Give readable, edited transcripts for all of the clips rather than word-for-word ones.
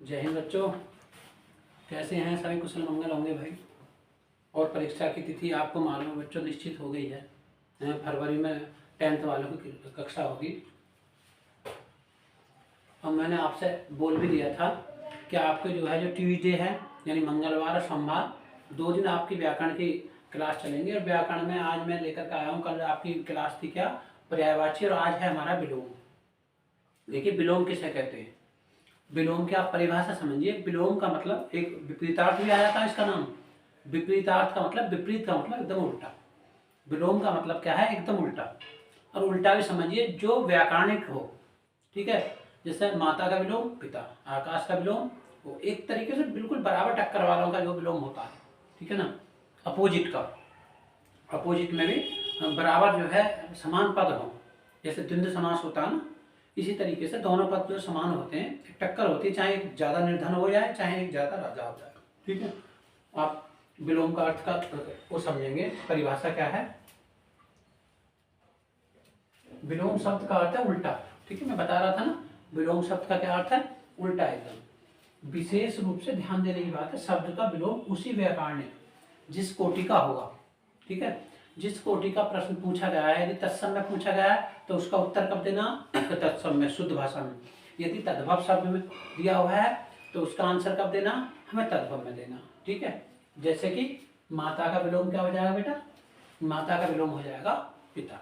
जय हिंद बच्चों, कैसे हैं सभी? कुशल मंगल होंगे भाई। और परीक्षा की तिथि आपको मालूम है बच्चों, निश्चित हो गई है। फरवरी में 10th वालों की कक्षा होगी। और मैंने आपसे बोल भी दिया था कि आपके जो है जो ट्यूजडे है यानी मंगलवार और सोमवार 2 दिन आपकी व्याकरण की क्लास चलेंगे। और व्याकरण में आज मैं लेकर के आया हूँ, कल आपकी क्लास थी क्या पर्यायवाची, और आज है हमारा विलोम। देखिए विलोम किसे कहते हैं। विलोम की आप परिभाषा समझिए। विलोम का मतलब एक विपरीतार्थ भी आ जाता है इसका नाम। विपरीतार्थ का मतलब, विपरीत का मतलब एकदम उल्टा। विलोम का मतलब क्या है? एकदम उल्टा। और उल्टा भी समझिए जो व्याकरणिक हो, ठीक है। जैसे माता का विलोम पिता, आकाश का विलोम वो, एक तरीके से बिल्कुल बराबर टक्कर वालों का जो विलोम होता है, ठीक है ना। अपोजिट का, अपोजिट में भी बराबर जो है समान पद हो, जैसे द्वंद्व समास होता है ना, इसी तरीके से दोनों पद जो समान होते हैं, एक टक्कर होती है, चाहे एक ज़्यादा निर्धन हो जाए चाहे एक ज़्यादा राजा हो जाए, ठीक है। आप विलोम का अर्थ का वो समझेंगे, परिभाषा क्या है। विलोम शब्द का अर्थ है उल्टा, ठीक है। मैं बता रहा था ना, विलोम शब्द का क्या अर्थ है? उल्टा एकदम। विशेष रूप से ध्यान देने की बात है, शब्द का विलोम उसी व्याकरणिक जिस कोटि का होगा, ठीक है। जिस कोटि का प्रश्न पूछा गया है, यदि तत्सम में पूछा गया है तो उसका उत्तर कब देना? तत्सम में, शुद्ध भाषा में। यदि तद्भव शब्द में दिया हुआ है तो उसका आंसर कब देना? हमें तद्भव में देना, ठीक है। जैसे कि माता का विलोम क्या हो जाएगा बेटा? माता का विलोम हो जाएगा पिता।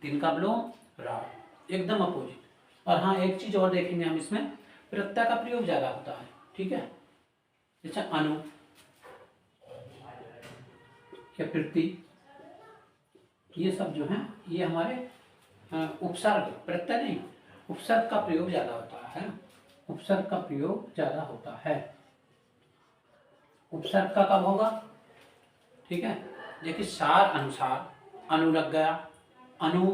दिन का विलोम रात, एकदम अपोजिट। और हाँ, एक चीज और देखेंगे हम इसमें, प्रत्यय का प्रयोग ज्यादा होता है, ठीक है। जैसे अनु या प्रति, ये सब जो है ये हमारे उपसर्ग, प्रत्यय नहीं, उपसर्ग का प्रयोग ज्यादा होता है। उपसर्ग का प्रयोग ज्यादा होता है। उपसर्ग का कब होगा? ठीक है। देखिए सार अनुसार, अनु लग गया, अनु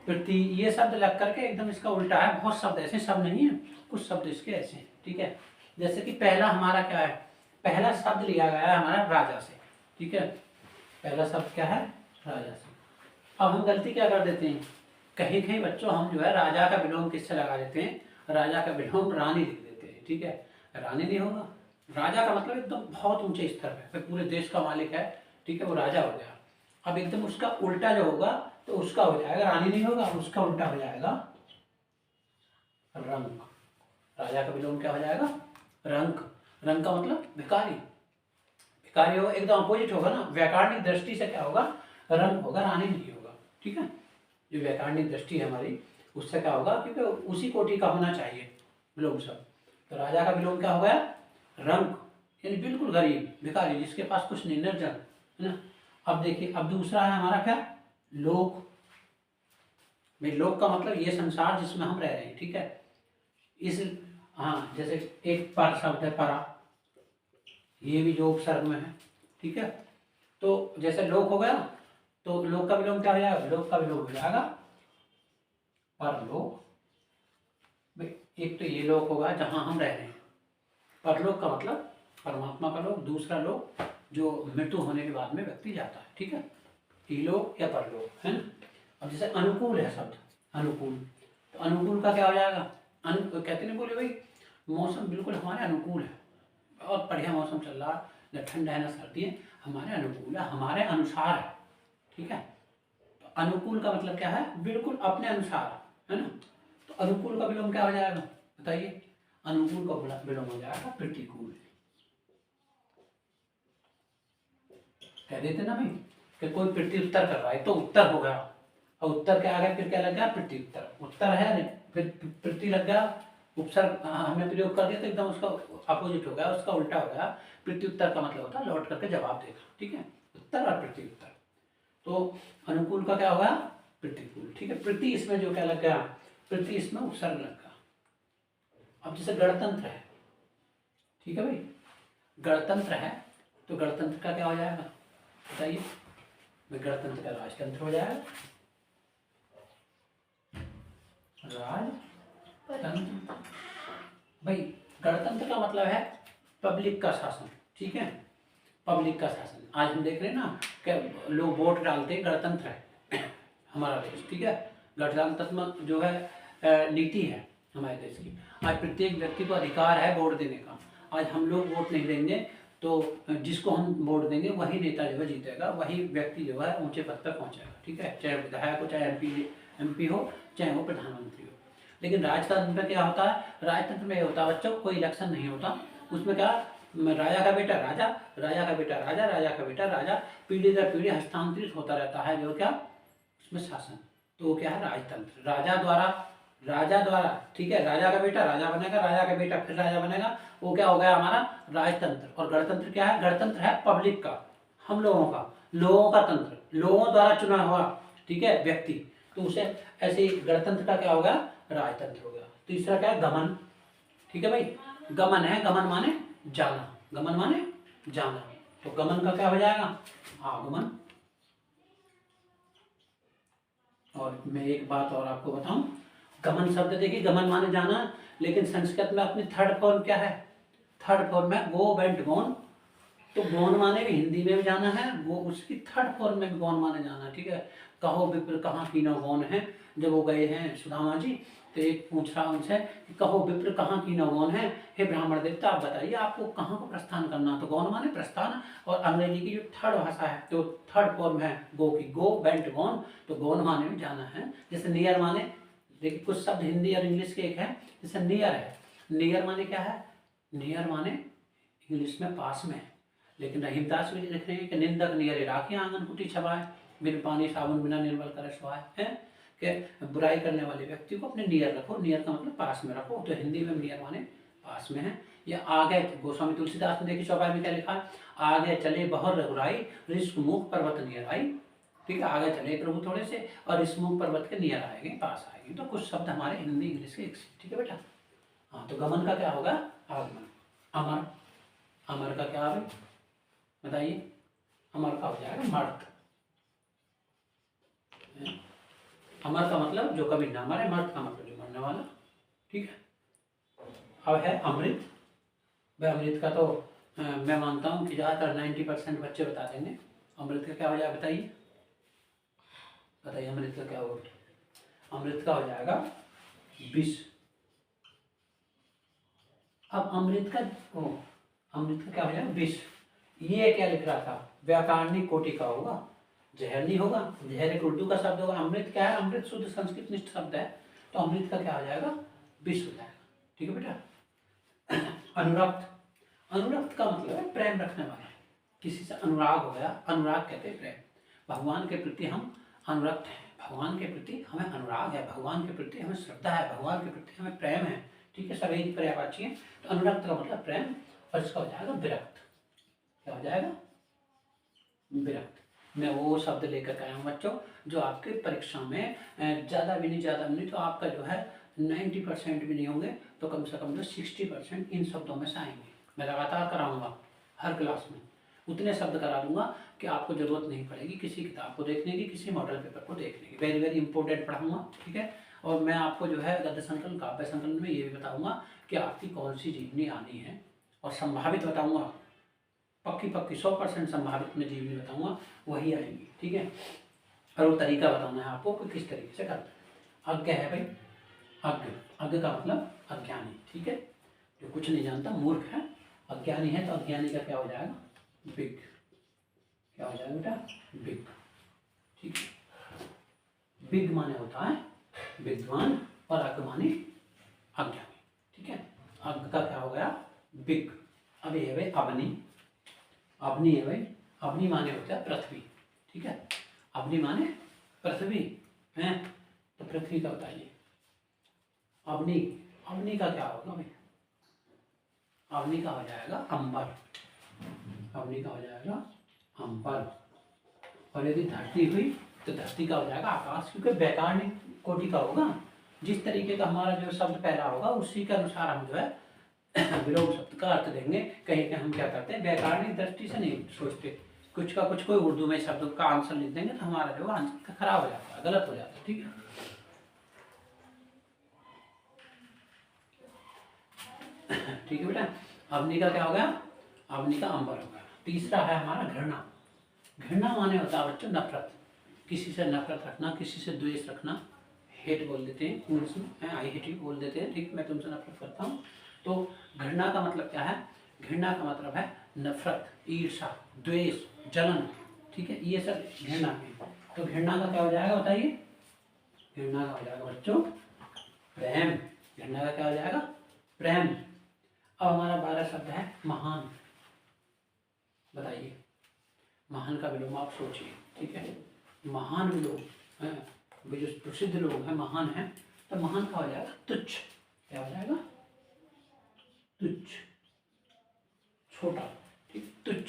प्रति, ये शब्द लग करके एकदम इसका उल्टा है। बहुत शब्द ऐसे शब्द नहीं है, कुछ शब्द इसके ऐसे हैं, ठीक है। जैसे कि पहला हमारा क्या है? पहला शब्द लिया गया है हमारा राजा से, ठीक है। पहला शब्द क्या है? राजा से। अब हम गलती क्या कर देते हैं, कहीं कहीं बच्चों हम जो है राजा का विलोम किससे लगा देते हैं? राजा का विलोम रानी लिख देते हैं, ठीक है। रानी नहीं होगा। राजा का मतलब एकदम बहुत ऊंचे स्तर पे, पूरे देश का मालिक है, ठीक है, वो राजा हो गया। अब एकदम उसका उल्टा जो होगा तो उसका हो जाएगा, रानी नहीं होगा, उसका उल्टा हो जाएगा रंक। राजा का विलोम क्या हो जाएगा? रंक। रंक का मतलब भिखारी। भिखारी होगा, एकदम अपोजिट होगा ना। व्याकरणिक दृष्टि से क्या होगा? रंक होगा, रानी नहीं होगा, ठीक है। जो व्याकरणिक दृष्टि है हमारी, उससे क्या होगा, क्योंकि उसी कोटि का होना चाहिए विलोम शब्द। तो राजा का विलोम क्या हो गया? रंक, यानी बिल्कुल गरीब, भिखारी, जिसके पास कुछ नहीं, निर्जन, है ना। अब देखिए, अब दूसरा है हमारा क्या? लोक। भाई लोक का मतलब ये संसार जिसमें हम रह रहे हैं, ठीक है। इस, हाँ, जैसे एक पर शब्द है परा, ये भी जो उपसर्ग में है, ठीक है। तो जैसे लोक हो गया, तो लोक का विलोम क्या हो जाएगा? लोक का विलोम हो जाएगा परलोक। भाई एक तो ये लोक होगा जहां हम रह रहे हैं, परलोक का मतलब परमात्मा का लोक, दूसरा लोक जो मृत्यु होने के बाद में व्यक्ति जाता है, ठीक है। इलोक या परलोक, है ना। अब जैसे अनुकूल है शब्द, अनुकूल, तो अनुकूल का क्या हो जाएगा? कहते नहीं बोले भाई मौसम बिल्कुल हमारे अनुकूल है, बहुत बढ़िया मौसम चल रहा है, न ठंड है न सर्दी है, हमारे अनुकूल है, हमारे अनुसार है, ठीक है। तो अनुकूल का मतलब क्या है? बिल्कुल अपने अनुसार, है ना। तो अनुकूल का विलोम क्या हो जाएगा बताइए? अनुकूल का विलोम हो जाएगा प्रतिकूल। कह देते ना भाई कि कोई प्रत्युत्तर कर रहा है तो उत्तर हो गया, और उत्तर के आगे फिर क्या लग गया? प्रत्युत्तर। उत्तर है नहीं, फिर प्रति लग गया, उपसर्ग हमने प्रयोग कर दिया तो एकदम उसका अपोजिट हो गया, उसका उल्टा हो गया। प्रत्युत्तर का मतलब होता है लौट करके जवाब देना, ठीक है। उत्तर और प्रत्युत्तर। तो अनुकूल का क्या होगा? प्रतिकूल, ठीक है। प्रति इसमें जो क्या लग गया? प्रति इसमें उपसर्ग लग गया। अब जैसे गणतंत्र है, ठीक है भाई, गणतंत्र है, तो गणतंत्र का क्या हो जाएगा बताइए? गणतंत्र का राजतंत्र हो जाएगा, राजतंत्र। भाई गणतंत्र का मतलब है पब्लिक का शासन, ठीक है, पब्लिक का शासन। आज हम देख रहे हैं ना कि लोग वोट डालते हैं, गणतंत्र है हमारा देश, ठीक है। गणतंत्र में जो है नीति है हमारे देश की। आज प्रत्येक व्यक्ति को अधिकार है वोट देने का। आज हम लोग वोट नहीं देंगे तो जिसको हम वोट देंगे वही नेता जो है जीतेगा, वही व्यक्ति जो है ऊंचे पद पर पहुंचेगा, ठीक है, चाहे विधायक हो, चाहे एमपी हो, चाहे वो प्रधानमंत्री हो। लेकिन राजतंत्र में क्या होता है, राजतंत्र में ये होता है बच्चों, कोई इलेक्शन नहीं होता। उसमें क्या, राजा का बेटा राजा, राजा का बेटा राजा, राजा का बेटा राजा, पीढ़ी दर पीढ़ी हस्तांतरित होता रहता है जो क्या उसमें शासन। तो वो क्या है, राजतंत्र। राजा द्वारा, ठीक है, राजा का बेटा राजा बनेगा, राजा का बेटा फिर राजा बनेगा, वो क्या हो गया हमारा राजतंत्र। और गणतंत्र क्या है, गणतंत्र है पब्लिक का, हम लोगों का तंत्र, लोगों द्वारा चुना हुआ, ठीक है, व्यक्ति, तो उसे ऐसे ही गणतंत्र का क्या हो गया, राजतंत्र हो गया। तीसरा क्या है, गमन, ठीक है भाई, गमन है, गमन माने जाना, गमन माने जाना, तो गमन का क्या हो जाएगा, आगमन। और मैं एक बात और आपको बताऊं, गमन शब्द देखिए, गमन माने जाना, लेकिन संस्कृत में अपनी थर्ड फॉर्म क्या है, थर्ड फॉर्म है गो वेंट गॉन। तो गॉन माने भी हिंदी में भी जाना है, वो उसकी थर्ड फॉर्म में भी गॉन माने जाना है, ठीक है। कहो विप्र कहाँ कीनो गौन है, जब वो गए हैं सुदामा जी, तो एक पूछ रहा उनसे कि कहो विप्र कहाँ कीनो गौन है, हे ब्राह्मण देवता आप बताइए आपको कहाँ को प्रस्थान करना। तो गौन माने प्रस्थान, और अंग्रेजी की जो थर्ड भाषा है तो थर्ड फॉर्म है गो की, गो वेंट गॉन, तो गौन माने में जाना है। जैसे नियर माने, देखिए कुछ शब्द हिंदी और इंग्लिश के एक है, जैसे नियर है, नियर माने क्या है, नियर माने इंग्लिश में पास में, लेकिन रहीमदास भी लिख रहे हैं कि निंदक नियर राखी आंगन कुटी छबाए, बिन पानी साबुन बिना निर्मल करे सुहाए, है कि बुराई करने वाले व्यक्ति को अपने नियर रखो, नियर का मतलब पास में रखो, तो हिंदी में नियर माने पास में है। या आगे, गोस्वामी तुलसीदास ने देखिए चौपाई में क्या लिखा है, आगे चले बहुत रघुराई, ऋषि मुख पर्वत नियर आई, ठीक है, आगे चले प्रभु थोड़े से और इस मुख पर्वत के नियर आएंगे, पास आएंगे। तो कुछ शब्द हमारे हिंदी इंग्लिश के, ठीक है बेटा। हाँ, तो गमन का क्या होगा, आगमन। अमर, अमर का क्या है बताइए, अमर का हो जाएगा मर्त। अमर का मतलब जो कभी ना मरे, मर्त का मतलब जो मरने वाला, ठीक है। अब है अमृत। वह अमृत का तो मैं मानता हूँ कि ज़्यादातर 90% बच्चे बता देंगे। अमृत का क्या हो जाएगा बताइए, बताइए अमृत का क्या होगा, अमृत का हो जाएगा विष। अब अमृत का क्या हो जाएगा, विष। ये क्या लिख रहा था, व्याकरणिक कोटि का होगा, जहर नहीं होगा, जहर एक उर्दू का शब्द होगा। अमृत क्या है, अमृत शुद्ध संस्कृत निष्ठ शब्द है, तो अमृत का क्या हो जाएगा, विष हो जाएगा, ठीक है बेटा। अनुरक्त, अनुरक्त का मतलब है प्रेम रखने वाला, किसी से अनुराग हो गया, अनुराग कहते हैं प्रेम। भगवान के प्रति हम अनुरक्त हैं, भगवान के प्रति हमें अनुराग है, भगवान के प्रति हमें श्रद्धा है, भगवान के प्रति हमें प्रेम है, ठीक है, सभी पर्यावाची है। तो अनुरक्त का मतलब प्रेम, और इसका हो जाएगा विरक्त, क्या हो जाएगा, विरक्त। मैं वो शब्द लेकर आया हूँ बच्चों जो आपके परीक्षा में ज़्यादा भी नहीं तो आपका जो है 90% भी नहीं होंगे तो कम से कम तो 60% इन शब्दों में से आएंगे। मैं लगातार कराऊंगा हर क्लास में, उतने शब्द करा दूंगा कि आपको ज़रूरत नहीं पड़ेगी किसी किताब को देखने की, किसी मॉडल पेपर को देखने की। वेरी वेरी इंपॉर्टेंट पढ़ाऊंगा, ठीक है। और मैं आपको जो है गद्य संकलन काव्य संकलन में ये भी बताऊँगा कि आपकी कौन सी जीवनी आनी है, और संभावित बताऊँगा, पक्की 100% संभावित में जीवनी बताऊंगा वही आएंगी, ठीक है। और वो तरीका बताना है आपको कि किस तरीके से करना है। अज्ञ है भाई, अज्ञ, अज्ञ का मतलब अज्ञानी, ठीक है, जो कुछ नहीं जानता मूर्ख है। अज्ञानी है तो अज्ञानी का क्या हो जाएगा, बिग, क्या हो जाएगा बेटा, बिग, ठीक है। बिग माने होता है विद्वान और अज्ञ माने अज्ञानी, ठीक है। अज्ञ का क्या हो गया, बिग। अब ये है भाई अवनी, अवनी है भाई, अवनी माने होता है पृथ्वी, ठीक है, अवनी माने पृथ्वी है, तो पृथ्वी का बताइए अवनी, अवनी का क्या होगा भाई, अवनी का हो जाएगा अंबर, अवनी का हो जाएगा अंबर। और यदि धरती हुई तो धरती का हो जाएगा आकाश, क्योंकि वैकारणिक कोटि का होगा, जिस तरीके का हमारा जो शब्द पहला होगा उसी के अनुसार हम जो है विलोम शब्द का अर्थ देंगे। कहीं कहीं हम क्या करते हैं व्याकरणिक दृष्टि से नहीं सोचते, कुछ का कुछ कोई उर्दू में शब्द का आंसर लिख देंगे तो हमारा जो आंसर खराब हो जाता है, गलत हो जाता है, ठीक है। ठीक है बेटा, अवनी का क्या हो गया, अवनी का अंबर हो गया। तीसरा है हमारा घृणा। घृणा माने होता है बच्चों नफरत, किसी से नफरत रखना, किसी से द्वेष रखना, हेट बोल देते हैं इंग्लिश में, आई हेट यू बोल देते हैं, ठीक। मैं तुमसे नफरत करता हूँ। तो घृणा का मतलब क्या है? घृणा का मतलब है नफरत, ईर्ष्या, द्वेष, जलन, ठीक है, ये सब घृणा है। तो घृणा का क्या हो जाएगा बताइए? घृणा का हो जाएगा बच्चों प्रेम। घृणा का क्या हो जाएगा? प्रेम। अब हमारा 12 शब्द है महान। बताइए महान का विलोम आप सोचिए, ठीक है। महान लोग हैं, वे जो प्रसिद्ध लोग हैं महान हैं, तो महान का हो जाएगा तुच्छ। क्या हो जाएगा? तुच्छ, छोटा, ठीक, तुच्छ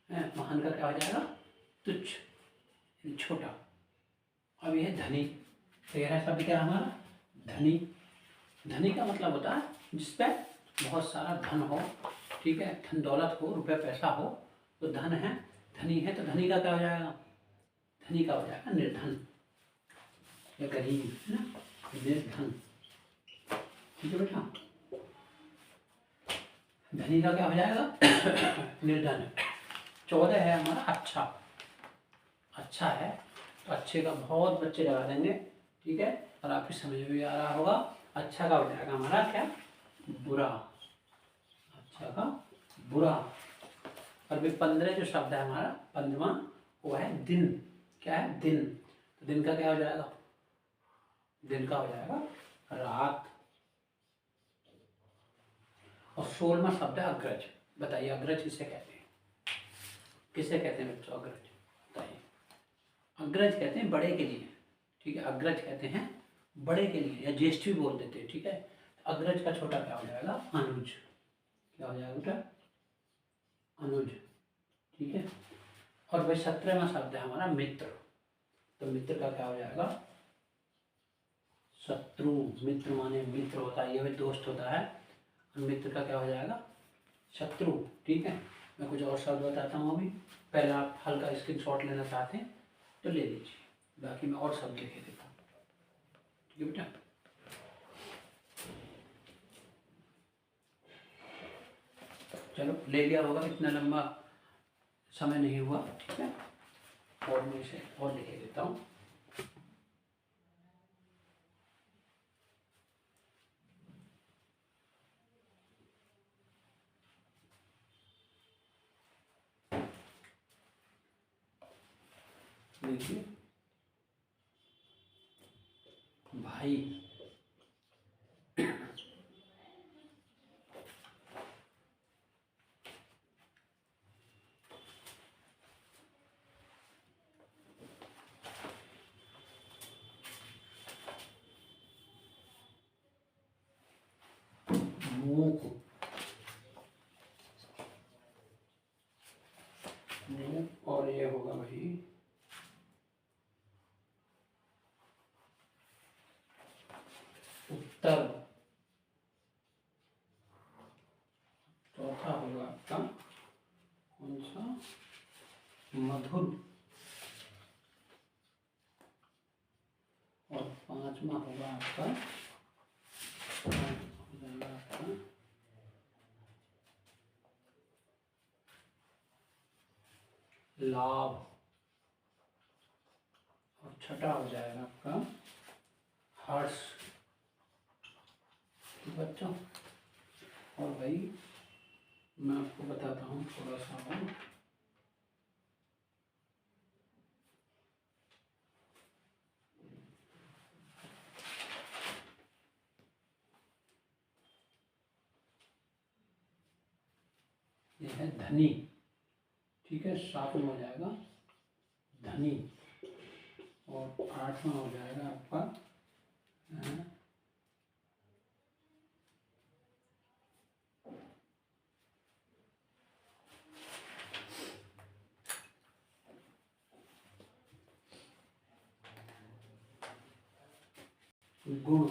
है। महान का क्या हो जाएगा? तुच्छ, यानी छोटा। अब यह धनी, तेरा शब्द क्या है हमारा? धनी। धनी का मतलब होता है जिसपे बहुत सारा धन हो, ठीक है, धन दौलत हो, रुपये पैसा हो, तो धन है, धनी है। तो धनी का क्या हो जाएगा? धनी का हो जाएगा निर्धन या गरीब, है ना, निर्धन, ठीक है बेटा। धनी का क्या हो जाएगा? निर्धन। 14 है हमारा अच्छा। अच्छा है तो अच्छे का बहुत बच्चे लगा देंगे, ठीक है, और आपकी समझ में भी आ रहा होगा। अच्छा का हो जाएगा हमारा क्या? बुरा। अच्छा का बुरा। और भी 15 जो शब्द है हमारा 15वां, वो है दिन। क्या है? दिन। तो दिन का क्या हो जाएगा? दिन का हो जाएगा रात। और 16वां शब्द है अग्रज। बताइए अग्रज किसे कहते हैं? किसे कहते हैं बच्चों अग्रज? बताइए। अग्रज कहते हैं बड़े के लिए, ठीक है। अग्रज कहते हैं बड़े के लिए, या ज्येष्ठ भी बोल देते हैं, ठीक है। अग्रज का छोटा क्या हो जाएगा? अनुज। क्या हो जाएगा बेटा? अनुज, ठीक है। और भाई 17वां शब्द है हमारा मित्र। तो मित्र का क्या हो जाएगा? शत्रु। मित्र माने मित्र होता है, ये भी दोस्त होता है। और मित्र का क्या हो जाएगा? शत्रु, ठीक है। मैं कुछ और शब्द बताता हूँ अभी, पहले आप हल्का स्क्रीनशॉट लेना चाहते हैं तो ले लीजिए, बाकी मैं और शब्द लिखे देता हूँ, ठीक है बेटा। चलो ले लिया होगा, इतना लंबा समय नहीं हुआ, ठीक है। और मैं इसे और लिखे देता हूँ। देखिए भाई, मूक, मूक, और ये होगा भाई उत्तर। चौथा होगा आपका कौन सा? मधुर। और 5वां होगा आपका, हो जाएगा आपका लाभ। और 6वां हो जाएगा आपका हर्ष, बच्चों। और भाई मैं आपको बताता हूँ थोड़ा सा और। ये है धनी, ठीक है। 7वां हो जाएगा धनी। और 8वां हो जाएगा आपका गुण।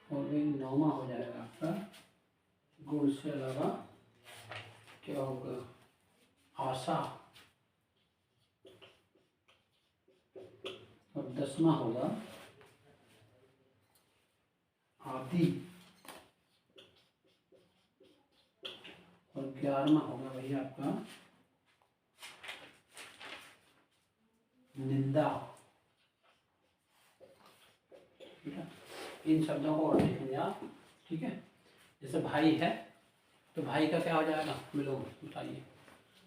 और भी 9वां हो जाएगा आपका गुण से अलावा क्या होगा? आशा। और 10वां होगा आदि। और 11वां होगा भैया आपका निंदा। इन शब्दों को और लिखेंगे आप, ठीक है। जैसे भाई है तो भाई का क्या हो जाएगा, मिलो बताइए,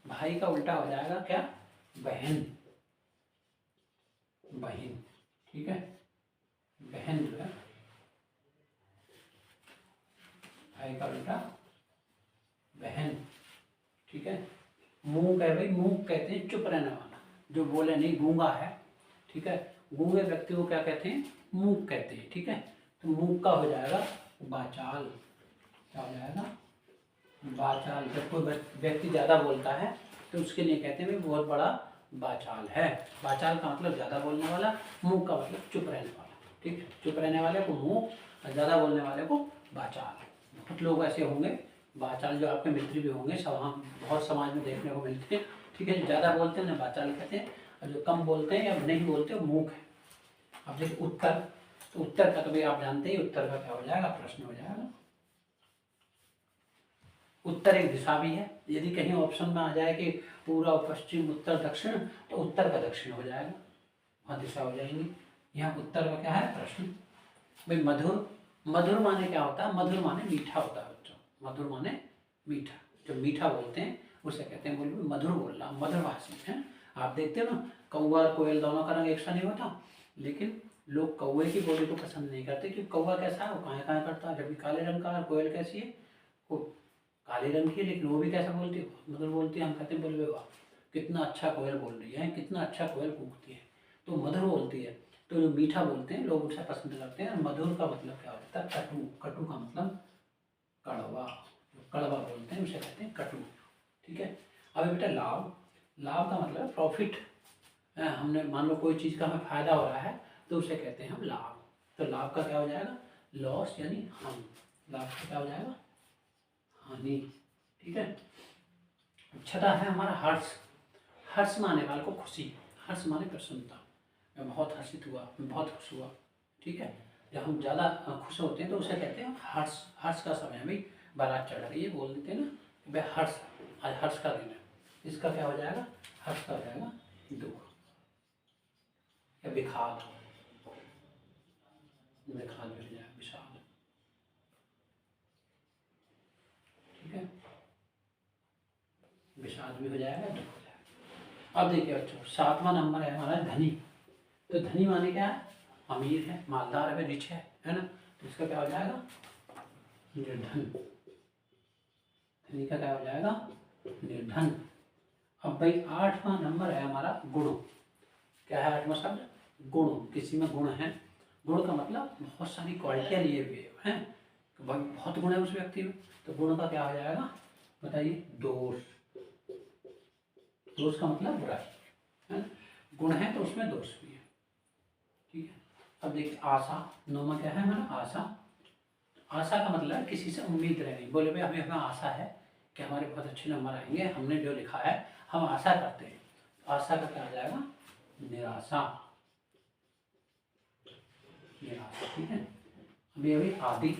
भाई का उल्टा हो जाएगा क्या, बहन, बहन, ठीक है। बहन जो है भाई का उल्टा बहन, ठीक है। मूक है भाई, मूक कहते हैं चुप रहने वाला, जो बोले नहीं, गूंगा है, ठीक है। गूंगे व्यक्ति को क्या कहते हैं, मूक कहते हैं, ठीक है। तो मूक का हो जाएगा वाचाल, क्या हो जाएगा, वाचाल। जब कोई व्यक्ति ज़्यादा बोलता है तो उसके लिए कहते हैं भाई बहुत बड़ा वाचाल है। वाचाल का मतलब ज़्यादा बोलने वाला, मूक का मतलब चुप रहने वाला, ठीक है। चुप रहने वाले को मूक और ज़्यादा बोलने वाले को वाचाल। बहुत लोग ऐसे होंगे वाचाल, जो आपके मित्र भी होंगे, सब हम बहुत समाज में देखने को मिलते हैं, ठीक है। जो ज़्यादा बोलते हैं ना वाचाल कहते हैं, और जो कम बोलते हैं या नहीं बोलते वो मूक है। अब जैसे उत्तर, तो उत्तर का कभी आप जानते ही, उत्तर का क्या हो जाएगा, प्रश्न हो जाएगा। उत्तर एक दिशा भी है, यदि कहीं ऑप्शन में आ जाए कि पूर्व पश्चिम उत्तर दक्षिण, तो उत्तर का दक्षिण हो जाएगा, वहाँ दिशा हो जाएंगी। यहाँ उत्तर का क्या है, प्रश्न। भाई मधुर, मधुर माने क्या होता है, मधुर माने मीठा होता है बच्चों, मधुर माने मीठा, जो मीठा बोलते हैं उसे कहते हैं, बोल मधुर बोल रहा, मधुरभाषी है। आप देखते हो ना, कौवा और कोयल दोनों का रंग एक सा नहीं होता, लेकिन लोग कौवे की बोली को पसंद नहीं करते, क्योंकि कौवा कैसा है, वो काया काया करता है, जबकि काले रंग का, और कोयल कैसी है, वो काले रंग की है, लेकिन वो भी कैसा बोलती है, मधुर बोलती है। हम कहते हैं बोले वाह कितना अच्छा कोयल बोल रही है, कितना अच्छा कोयल कूकती है, तो मधुर बोलती है। तो जो मीठा बोलते हैं लोग उसे पसंद करते हैं। मधुर का मतलब क्या होता है, कटु, कटु का मतलब कड़वा, जो कड़वा बोलते हैं उसे कहते हैं कटु, ठीक है। अब बेटा लाभ, लाभ का मतलब प्रॉफिट, हमने मान लो कोई चीज़ का हमें फायदा हो रहा है तो उसे कहते हैं हम लाभ। तो लाभ का क्या हो जाएगा, लॉस यानी हानि, लाभ का क्या हो जाएगा, हानि, ठीक है। छठा है हमारा हर्ष, हर्ष माने वाले को खुशी, हर्ष माने प्रसन्नता, मैं बहुत हर्षित हुआ, मैं बहुत खुश हुआ, ठीक है। जब हम ज़्यादा खुश होते हैं तो उसे कहते हैं हर्ष। हर्ष का समय है भाई, बारात चढ़ रही है, बोल देते हैं ना भाई हर्ष, आज हर्ष का दिन है, इसका क्या हो जाएगा, हर्ष का हो जाएगा दुख, या विषाद, विषाद भी हो जाएगा, विषाद, ठीक है। विषाद भी हो जाएगा, दुख हो जाएगा। अब देखिए बच्चों, 7वां नंबर है हमारा धनी। तो धनी माने क्या है, अमीर है, मालदार है, रिच है ना। तो इसका क्या हो जाएगा, निर्धन। धनी का क्या हो जाएगा, निर्धन। अब भाई 8वां नंबर है हमारा गुण। क्या है 8वां शब्द, गुण। किसी में गुण है, गुण का मतलब बहुत सारी क्वालिटियाँ लिए हुए हैं, तो बहुत गुण है उस व्यक्ति में, तो गुण का क्या हो जाएगा बताइए, दोष। दोष का मतलब बुराई है ना, गुण है तो उसमें दोष भी है, ठीक है। अब देखिए आशा, 9वां क्या है हमारा, आशा। आशा का मतलब किसी से उम्मीद रहनी, बोले भाई हमें हमें आशा है कि हमारे बहुत अच्छे नंबर आएंगे, हमने जो लिखा है हम आशा करते हैं। आशा का क्या आ जाएगा, निराशा, निराशा, ठीक है। अभी आदि,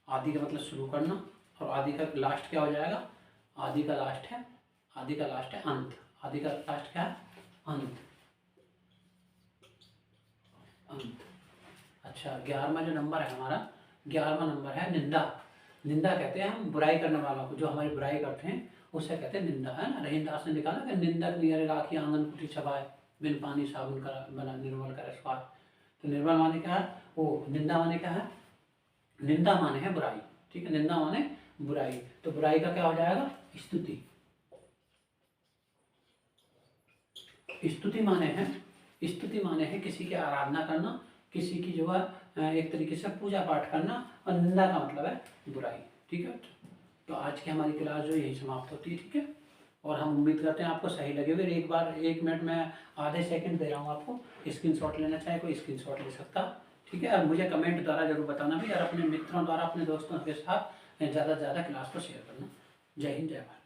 आदि का मतलब शुरू करना, और आदि का लास्ट क्या हो जाएगा, आदि का लास्ट है, आदि का लास्ट है अंत, आदि का लास्ट क्या है, अंत, अंत। अच्छा 11वां जो नंबर है हमारा, 11वां नंबर है निंदा। निंदा कहते हैं हम बुराई करने वालों को, जो हमारी बुराई करते हैं उसे कहते हैं निंदा, है ना। रहीमदास ने निकाला कि निंदक नियरे राखी आंगन कुटी छबाए, बिन पानी साबुन का बना निर्मल कर स्वाद। तो निर्मल माने क्या है, वो निंदा माने क्या है, निंदा माने है बुराई, ठीक है। निंदा माने बुराई, तो बुराई का क्या हो जाएगा, स्तुति। स्तुति माने है, स्तुति माने है किसी की आराधना करना, किसी की जो है एक तरीके से पूजा पाठ करना, और निंदा का मतलब है बुराई, ठीक है। तो आज की हमारी क्लास जो यही समाप्त होती है, ठीक है। और हम उम्मीद करते हैं आपको सही लगे। फिर एक बार 1 मिनट में आधे सेकंड दे रहा हूँ आपको, स्क्रीनशॉट लेना चाहे कोई स्क्रीनशॉट ले सकता, ठीक है। और मुझे कमेंट द्वारा जरूर बताना भी, और अपने मित्रों द्वारा अपने दोस्तों के साथ ज़्यादा से ज़्यादा क्लास को शेयर करना। जय हिंद, जय भारत।